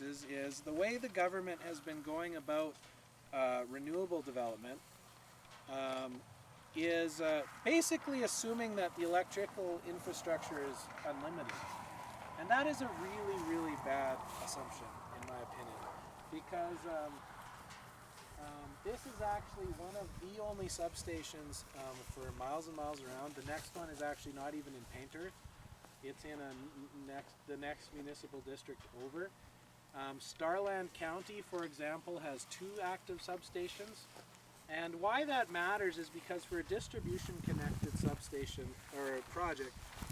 is the way the government has been going about renewable development is basically assuming that the electrical infrastructure is unlimited. And that is a really, really bad assumption, in my opinion, because this is actually one of the only substations for miles and miles around. The next one is actually not even in Painter. It's in the next municipal district over. Starland County, for example, has 2 active substations. And why that matters is because for a distribution connected substation or project,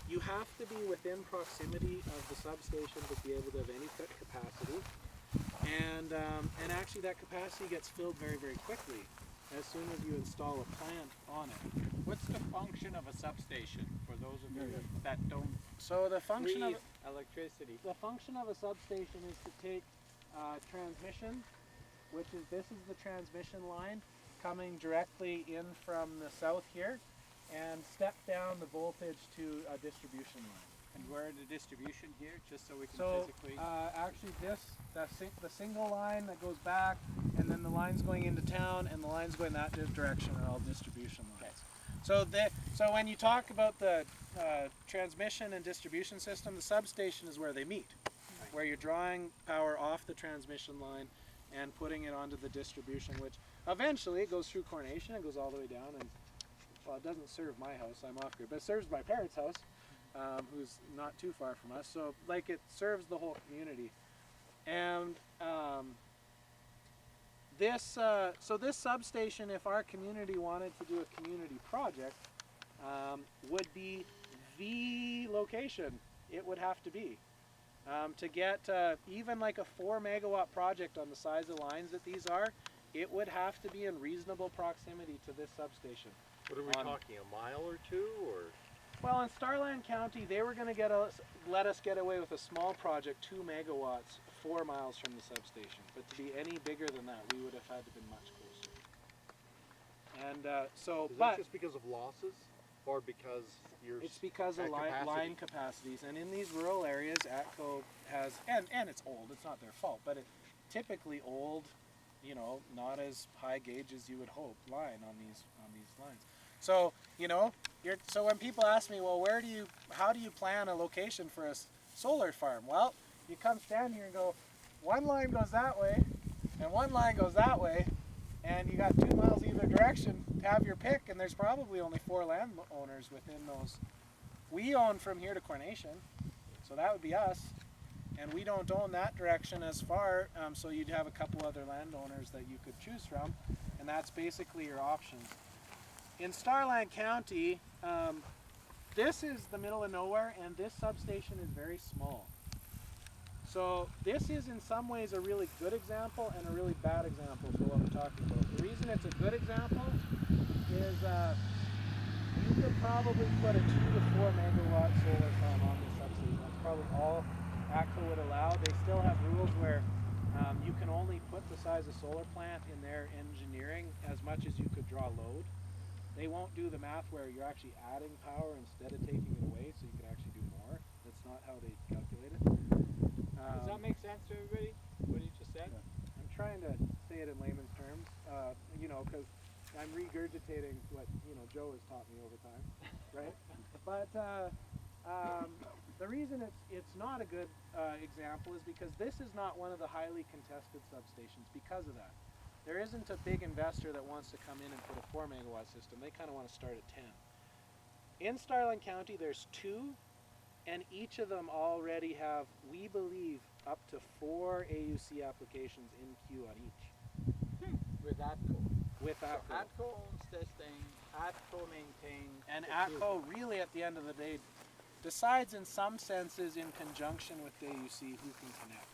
you have to be within proximity of the substation to be able to have any capacity. And actually that capacity gets filled very, very quickly as soon as you install a plant on it. What's the function of a substation for those of you that don't So the function of electricity? The function of a substation is to take transmission, which is, this is the transmission line coming directly in from the south here, and step down the voltage to a distribution line. And where the distribution here, just so we can So physically... actually the single line that goes back, and then the lines going into town, and the lines going that direction are all distribution lines. Okay. So when you talk about the transmission and distribution system, the substation is where they meet, where you're drawing power off the transmission line and putting it onto the distribution, which eventually it goes through Coronation and goes all the way down. And well, it doesn't serve my house, I'm off grid, but it serves my parents' house, who's not too far from us. So like it serves the whole community. And so this substation, if our community wanted to do a community project, would be the location it would have to be. To get even like a 4 megawatt project on the size of lines that these are, it would have to be in reasonable proximity to this substation. What are we talking, a mile or 2, or? Well, in Starland County, they were going to let us get away with a small project, 2 megawatts, 4 miles from the substation. But to be any bigger than that, we would have had to been much closer. And Is that just because of losses, or because you're? It's because of line capacities, and in these rural areas, ATCO has, and it's old. It's not their fault, but it typically old, you know, not as high gauge as you would hope line on these lines. So you know, so when people ask me, well, how do you plan a location for a solar farm? Well, you come stand here and go, one line goes that way, and one line goes that way, and you got 2 miles either direction to have your pick, and there's probably only 4 landowners within those. We own from here to Coronation, so that would be us, and we don't own that direction as far, so you'd have a couple other landowners that you could choose from, and that's basically your options. In Starland County, this is the middle of nowhere, and this substation is very small. So this is in some ways a really good example and a really bad example for what we're talking about. The reason it's a good example is you could probably put a 2 to 4 megawatt solar farm on this substation. That's probably all ATCO would allow. They still have rules where you can only put the size of solar plant in their engineering as much as you could draw load. They won't do the math where you're actually adding power instead of taking it away, so you could actually do more. That's not how they calculate it. Does that make sense to everybody, what you just said? Yeah. I'm trying to say it in layman's terms, you know, because I'm regurgitating what, you know, Joe has taught me over time, right? But the reason it's not a good example is because this is not one of the highly contested substations because of that. There isn't a big investor that wants to come in and put a 4 megawatt system. They kind of want to start at 10. In Starland County, there's 2, and each of them already have, we believe, up to 4 AUC applications in queue on each. With ATCO. With ATCO. So ATCO owns this thing, ATCO maintains. And ATCO really at the end of the day decides in some senses in conjunction with the AUC who can connect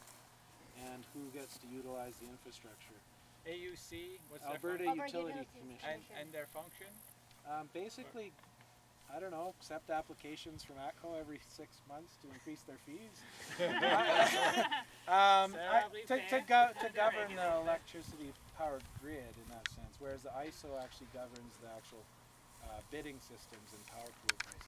and who gets to utilize the infrastructure. AUC, what's Alberta their Utility Commission. And their function? Basically, I don't know, accept applications from ATCO every 6 months to increase their fees. To govern the electricity power grid in that sense, whereas the ISO actually governs the actual bidding systems and power pool prices.